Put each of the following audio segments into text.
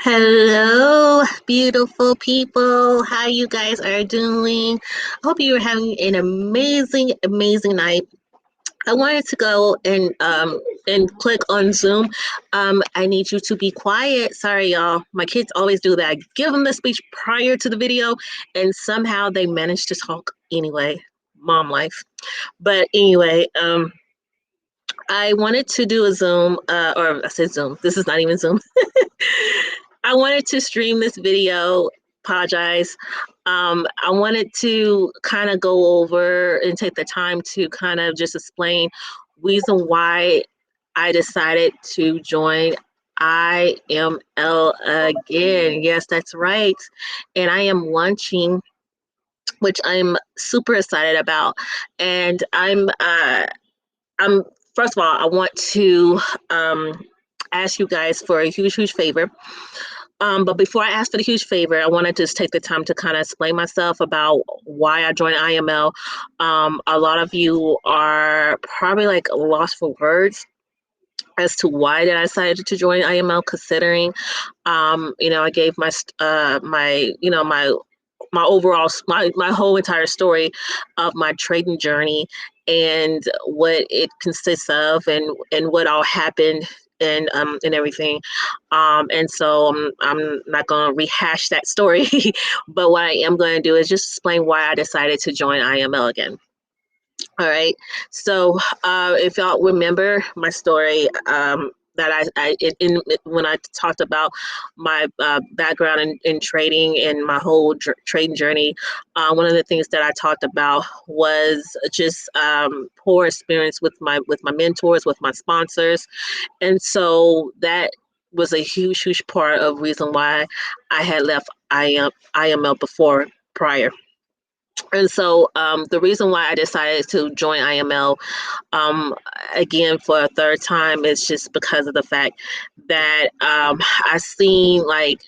Hello, beautiful people. How you guys are doing? I hope you are having an amazing night. I wanted to go and click on Zoom. I need you to be quiet. Sorry, y'all. My kids always do that. I give them the speech prior to the video, and somehow they manage to talk anyway. Mom life. But anyway, I wanted to do a Zoom, or I said Zoom. This is not even Zoom. I wanted to stream this video. Apologize. I wanted to kind of go over and take the time to kind of just explain reason why I decided to join IML again. Yes, that's right. And I am launching, which I'm super excited about. And I'm first of all, I want to ask you guys for a huge favor. But before I ask for the huge favor, I want to just take the time to kind of explain myself about why I joined IML. A lot of you are probably like lost for words as to why did I decided to join IML, considering, I gave my overall my whole entire story of my trading journey and what it consists of and what all happened and everything. And so I'm not going to rehash that story, but what I am going to do is just explain why I decided to join IML again. All right. So, if y'all remember my story, that when I talked about my background in trading and my whole trading journey, one of the things that I talked about was just poor experience with my mentors, with my sponsors, and so that was a huge part of reason why I had left IML before prior. And so the reason why I decided to join IML again for a third time is just because of the fact that I seen like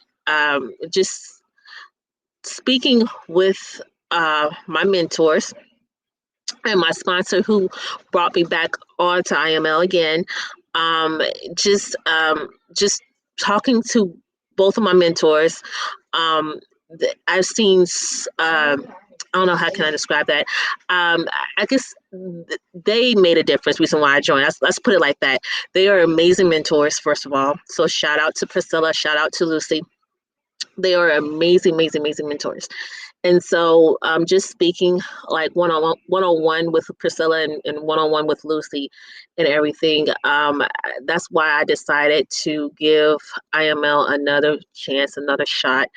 just speaking with my mentors and my sponsor who brought me back onto IML again. Um, just talking to both of my mentors, I've seen. I don't know how can I describe that. I guess they made a difference. Reason why I joined. Let's put it like that. They are amazing mentors, first of all. So shout out to Priscilla. Shout out to Lucy. They are amazing mentors. And so, just speaking like one on one with Priscilla and one on one with Lucy and everything, that's why I decided to give IML another chance, another shot.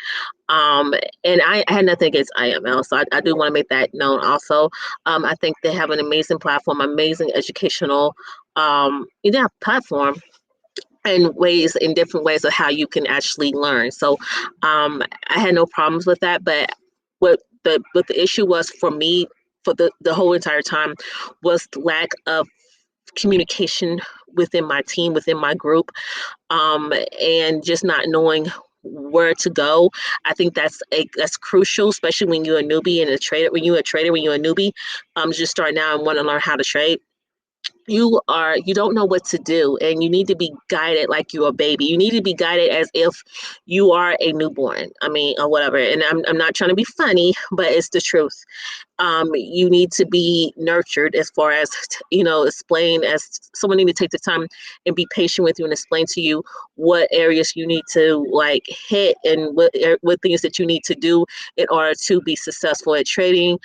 Um, and I had nothing against IML, so I do want to make that known also. I think they have an amazing platform, amazing educational platform and ways in different ways of how you can actually learn. So I had no problems with that, but what the issue was for me for the whole entire time was the lack of communication within my team, within my group, and just not knowing where to go. I think that's crucial, especially when you're a newbie and a trader. When you're a newbie, just starting out and want to learn how to trade, you don't know what to do, and you need to be guided like you're a baby. You need to be guided as if you are a newborn, I mean, or whatever. And I'm not trying to be funny, but it's the truth. You need to be nurtured as far as explain, as someone need to take the time and be patient with you and explain to you what areas you need to like hit and what things that you need to do in order to be successful at trading,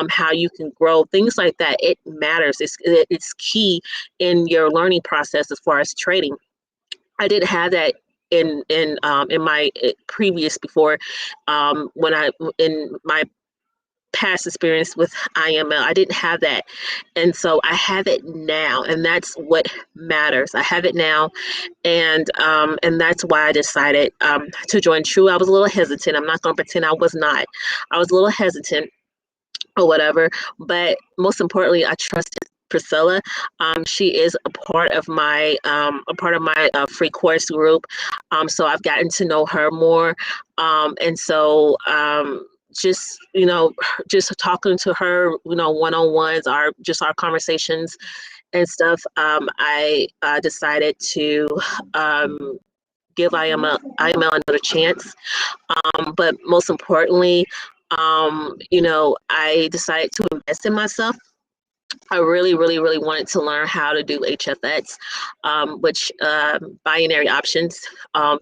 how you can grow, things like that. It matters. It's key in your learning process as far as trading. I didn't have that in my previous before, when I in my past experience with IML. I didn't have that. And so I have it now, and that's what matters. I have it now, and that's why I decided to join True. I was a little hesitant. I'm not going to pretend I was not. I was a little hesitant or whatever, but most importantly, I trusted Priscilla. She is a part of my free course group. So I've gotten to know her more, and so just just talking to her, one-on-ones, our conversations and stuff. I decided to give IML another chance. But most importantly, you know, I decided to invest in myself. I really, really, really wanted to learn how to do HFX, which binary options.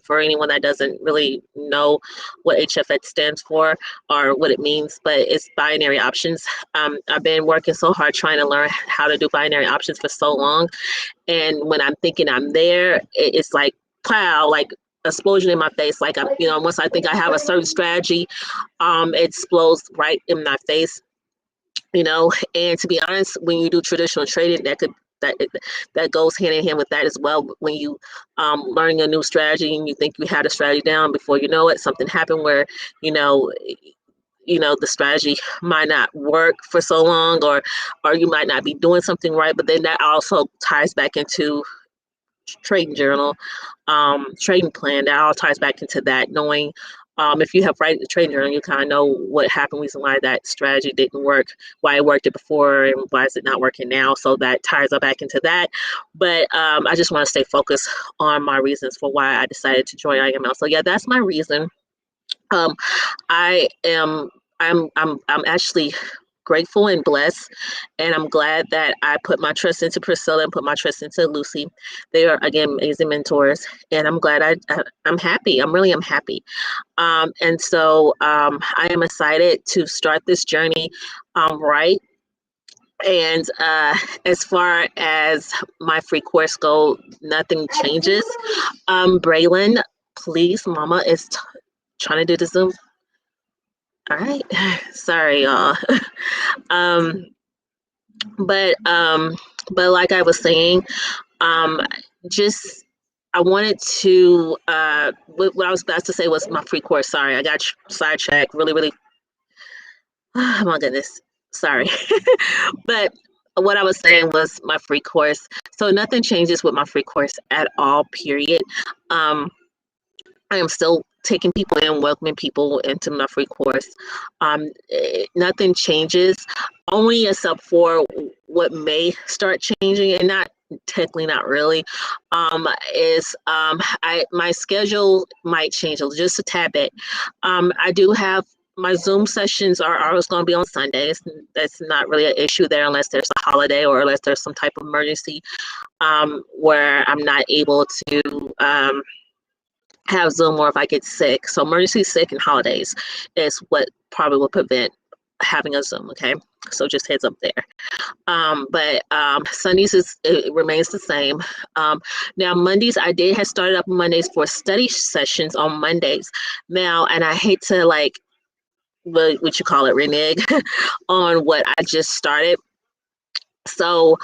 For anyone that doesn't really know what HFX stands for or what it means, but it's binary options. I've been working so hard trying to learn how to do binary options for so long, and when I'm thinking I'm there, it's like pow, like explosion in my face. Like I'm, you know, once I think I have a certain strategy, it explodes right in my face, you know. And to be honest, when you do traditional trading, that that goes hand in hand with that as well. When you learning a new strategy and you think you had a strategy down, before you know it, something happened where, you know, the strategy might not work for so long, or you might not be doing something right. But then that also ties back into trading journal, trading plan. That all ties back into that, knowing, if you have written the trading journal, you kind of know what happened, reason why that strategy didn't work, why it worked it before, and why is it not working now. So that ties up back into that. But I just want to stay focused on my reasons for why I decided to join IML. So yeah, that's my reason. Um, I am I'm actually grateful and blessed, and I'm glad that I put my trust into Priscilla and put my trust into Lucy. They are, again, amazing mentors, and I'm glad I'm happy. I'm happy. And so I am excited to start this journey, right. And as far as my free course go, nothing changes. Braylon, please, Mama is trying to do the Zoom. All right, sorry, y'all. um, but um, but like I was saying, um, just I wanted to. What I was about to say was my free course. Sorry, I got sidetracked. Really, really. Oh my goodness. Sorry. But what I was saying was my free course. So nothing changes with my free course at all. Period. Um, I am still taking people in, welcoming people into my free course. Nothing changes, only except for what may start changing, and not technically, not really. Is my schedule might change just a tad bit. I do have my Zoom sessions are always going to be on Sundays. That's not really an issue there, unless there's a holiday or unless there's some type of emergency, where I'm not able to. Have Zoom, or if I get sick. So emergency, sick, and holidays is what probably will prevent having a Zoom. Okay, so just heads up there. But Sundays it remains the same. Now Mondays, I did have started up Mondays for study sessions on Mondays. Now, and I hate to, like, what you call it, renege on what I just started. So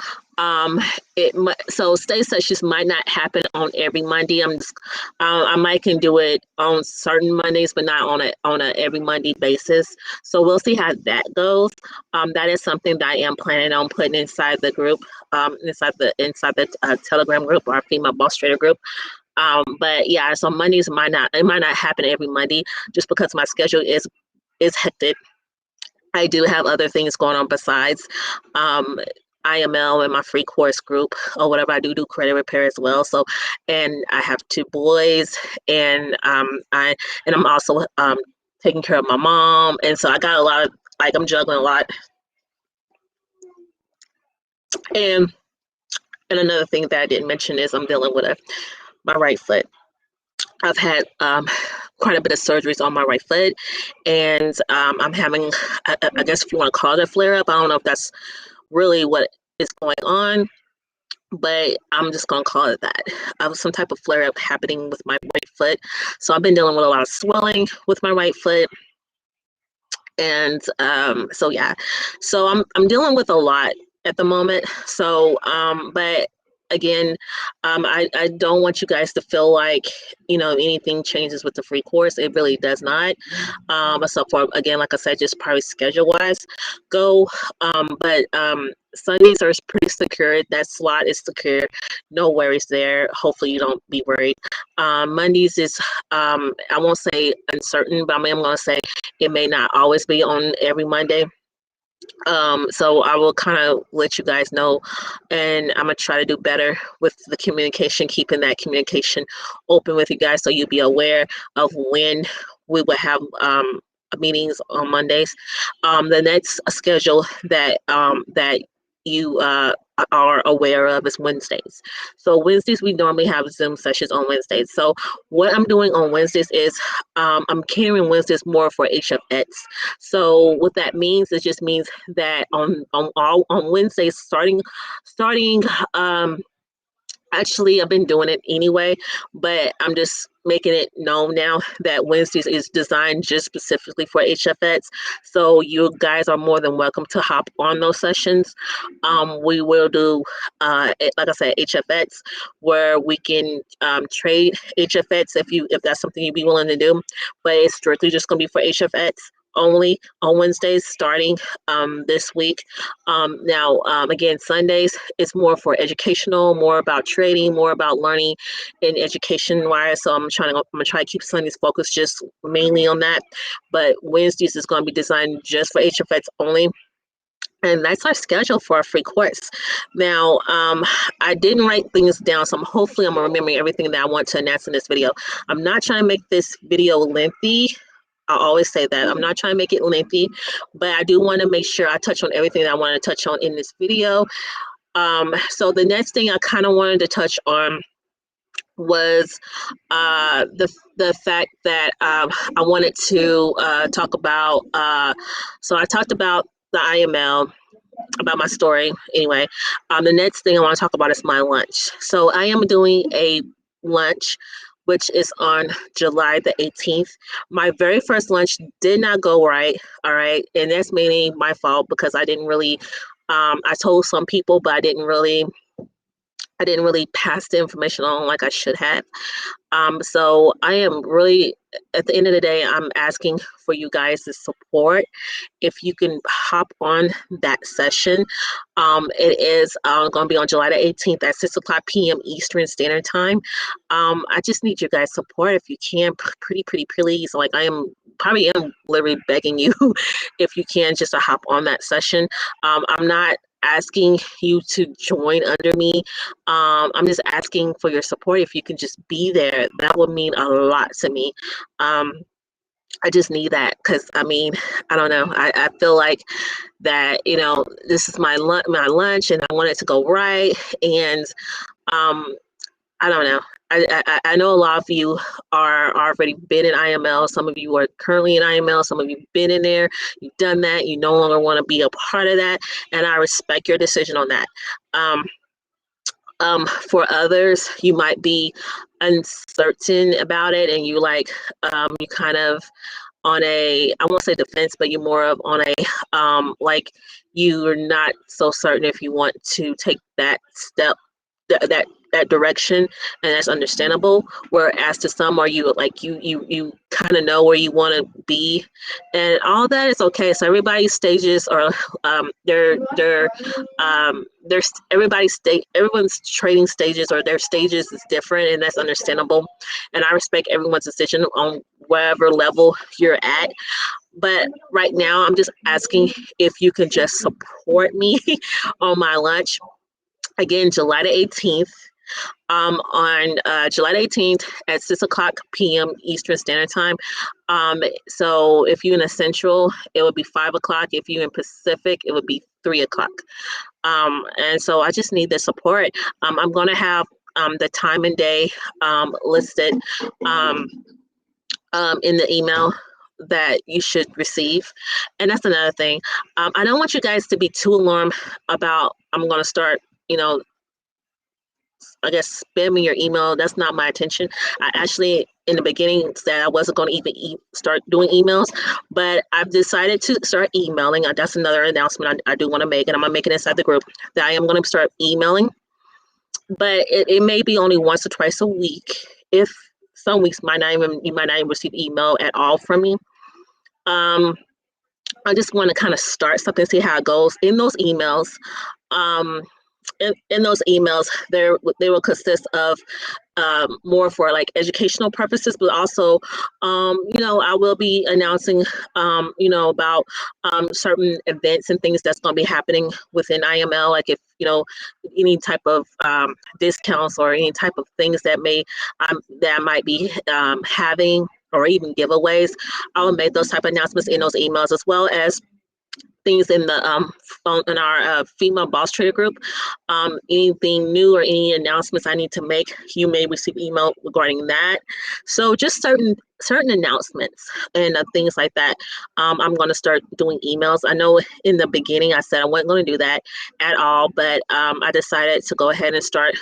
so study sessions might not happen on every Monday. I might can do it on certain Mondays, but not on a every Monday basis. So we'll see how that goes. That is something that I am planning on putting inside the group, inside the Telegram group, or Female Boss Trader group. But yeah, so Mondays might not happen every Monday, just because my schedule is hectic. I do have other things going on besides IML and my free course group, or whatever. I do credit repair as well. So, and I have two boys, and I'm also taking care of my mom, and so I got a lot of, like, I'm juggling a lot. And another thing that I didn't mention is I'm dealing with my right foot. I've had quite a bit of surgeries on my right foot, and I'm having, I guess if you want to call it a flare up, I don't know if that's really what is going on, but I'm just gonna call it that. Some type of flare up happening with my right foot. So I've been dealing with a lot of swelling with my right foot, and so yeah, so I'm dealing with a lot at the moment. So but again, I don't want you guys to feel like, anything changes with the free course. It really does not. Except for, again, like I said, just probably schedule wise go. But Sundays are pretty secure. That slot is secure. No worries there. Hopefully you don't be worried. Mondays is, I won't say uncertain, but I'm going to say it may not always be on every Monday. So I will kind of let you guys know, and I'm gonna try to do better with the communication, keeping that communication open with you guys, so you'll be aware of when we will have meetings on Mondays. The next schedule that you are aware of is Wednesdays. So Wednesdays we normally have Zoom sessions on Wednesdays. So what I'm doing on Wednesdays is I'm catering Wednesdays more for HFX. So what that means, it just means that on Wednesdays, starting um actually, I've been doing it anyway, but I'm just making it known now that Wednesdays is designed just specifically for HFX. So you guys are more than welcome to hop on those sessions. We will do, like I said, HFX, where we can trade HFX if that's something you'd be willing to do. But it's strictly just going to be for HFX only on Wednesdays starting this week. Again, Sundays it's more for educational, more about trading, more about learning and education wise. So I'm gonna try to keep Sundays focused just mainly on that. But Wednesdays is going to be designed just for HFX only. And that's our schedule for our free course. Now, I didn't write things down, so hopefully I'm remembering everything that I want to announce in this video. I'm not trying to make this video lengthy. I always say that. I'm not trying to make it lengthy, but I do want to make sure I touch on everything that I want to touch on in this video. So the next thing I kind of wanted to touch on was the fact that I wanted to talk about. So I talked about the IML, about my story. Anyway, the next thing I want to talk about is my lunch. So I am doing a lunch, which is on July the 18th. My very first lunch did not go right. All right, and that's mainly my fault because I didn't really. I told some people, but I didn't really. I didn't really pass the information on like I should have. So I am really, at the end of the day, I'm asking for you guys' support. If you can hop on that session, it is going to be on July the 18th at 6 o'clock p.m. Eastern Standard Time. I just need your guys' support if you can, pretty please. Like I am probably am literally begging you if you can just to hop on that session. I'm not asking you to join under me. I'm just asking for your support. If you can just be there, that would mean a lot to me. I just need that because I mean, I don't know. I feel like that, this is my lunch and I want it to go right. And um, I don't know. I know a lot of you are already been in IML. Some of you are currently in IML. Some of you have been in there. You've done that. You no longer want to be a part of that. And I respect your decision on that. For others, you might be uncertain about it and you kind of on a, I won't say defense, but you're more of on a like you're not so certain if you want to take that step, that direction, and that's understandable. Whereas to some, are you like you kind of know where you want to be, and all that is okay. So everybody's stages are there's everyone's trading stages or their stages is different, and that's understandable. And I respect everyone's decision on wherever level you're at. But right now, I'm just asking if you can just support me on my lunch. Again, July the 18th. On July 18th at 6 o'clock p.m. Eastern Standard Time. So if you're in the Central, it would be 5 o'clock. If you're in Pacific, it would be 3 o'clock. And so I just need the support. I'm going to have the time and day listed in the email that you should receive. And that's another thing. I don't want you guys to be too alarmed about I'm going to start, I guess spamming your email. That's not my intention. I actually, in the beginning, said I wasn't going to even start doing emails, but I've decided to start emailing. That's another announcement I do want to make, and I'm going to make it inside the group that I am going to start emailing. But it may be only once or twice a week. If some weeks you might not even receive email at all from me. I just want to kind of start something, see how it goes in those emails. in those emails, they will consist of more for like educational purposes, but also, I will be announcing, about certain events and things that's going to be happening within IML. Like if, any type of discounts or any type of things that I might be having, or even giveaways, I will make those type of announcements in those emails, as well as things in the in our female boss trader group. Anything new or any announcements I need to make, you may receive email regarding that. So just certain announcements and things like that. I'm going to start doing emails. I know in the beginning I said I wasn't going to do that at all, but I decided to go ahead and start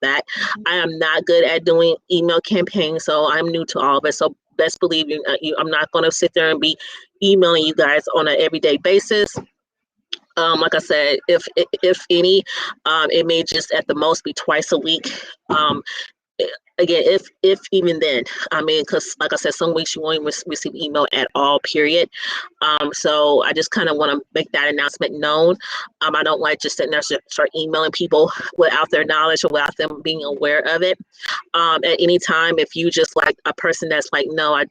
that. I am not good at doing email campaigns, so I'm new to all of it. So best believe I'm not going to sit there and be emailing you guys on an everyday basis. Like I said, if any, it may just at the most be twice a week. Again, if even then, I mean, because like I said, some weeks you won't even receive email at all, period. So I just kind of want to make that announcement known. I don't like just sitting there start emailing people without their knowledge or without them being aware of it. At any time, if you just like a person that's like, no, I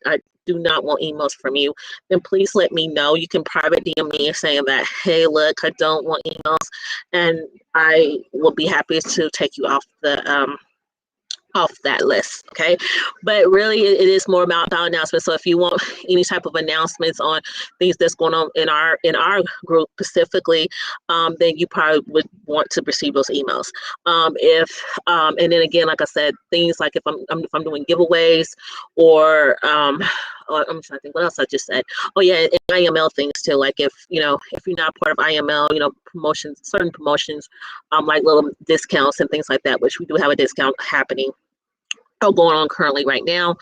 do not want emails from you, then please let me know. You can private DM me saying that, hey, look, I don't want emails, and I will be happy to take you off that list. Okay, but really it is more about announcements. So if you want any type of announcements on things that's going on in our group specifically, then you probably would want to receive those emails. If and then again, like I said, things like if I'm doing giveaways, or I'm trying to think what else I just said. Oh yeah, and IML things too. Like if if you're not part of IML, promotions, certain promotions, like little discounts and things like that, which we do have a discount happening going on currently right now.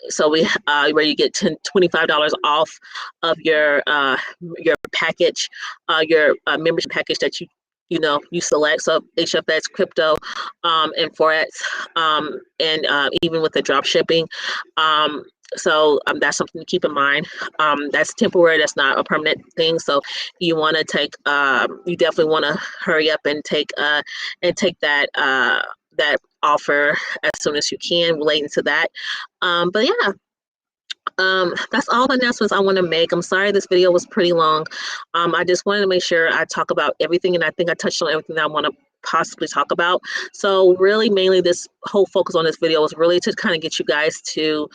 So where you get $25 off of your package, your membership package that you select. So HFX, crypto, and forex, and even with the drop shipping. So that's something to keep in mind. That's temporary. That's not a permanent thing. So you want to you definitely want to hurry up and take that offer as soon as you can relating to that. But yeah, that's all the announcements I want to make. I'm sorry this video was pretty long. I just wanted to make sure I talk about everything, and I think I touched on everything that I want to possibly talk about. So really, mainly this whole focus on this video was really to kind of get you guys to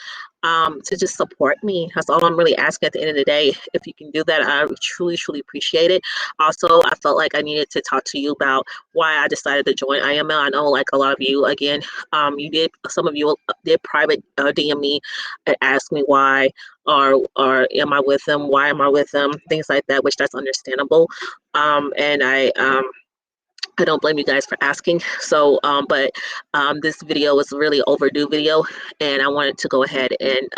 just support me. That's all I'm really asking at the end of the day. If you can do that, I truly, truly appreciate it. Also, I felt like I needed to talk to you about why I decided to join IML. I know, like a lot of you, again, some of you did private DM me and ask me why, or am I with them? Why am I with them? Things like that, which that's understandable. And I don't blame you guys for asking. So, but this video was a really overdue video, and I wanted to go ahead and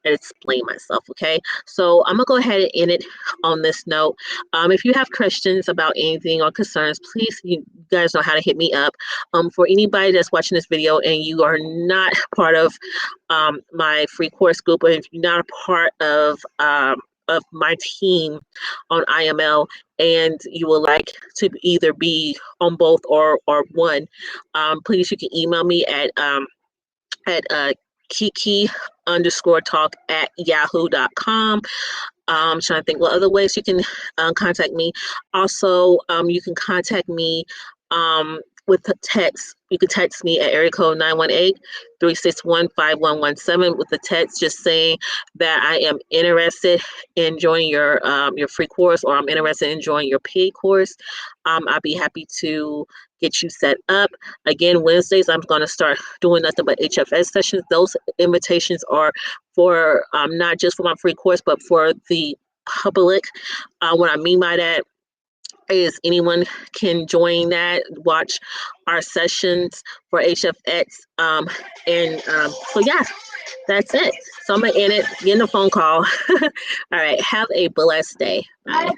explain myself. Okay, so I'm gonna go ahead and end it on this note. If you have questions about anything or concerns, please, you guys know how to hit me up. For anybody that's watching this video and you are not part of my free course group, or if you're not a part of my team on IML, and you would like to either be on both or one, please, you can email me at kiki_talk@yahoo.com. I'm trying to think what other ways you can contact me. Also, you can contact me with the text. You can text me at area code 918-361-5117 with the text just saying that I am interested in joining your free course, or I'm interested in joining your paid course. I'll be happy to get you set up. Again, Wednesdays, I'm going to start doing nothing but HFS sessions. Those invitations are for not just for my free course, but for the public. What I mean by that is anyone can join that, watch our sessions for HFX. So yeah, that's it. So I'm gonna end it, get a phone call. All right, have a blessed day. Bye.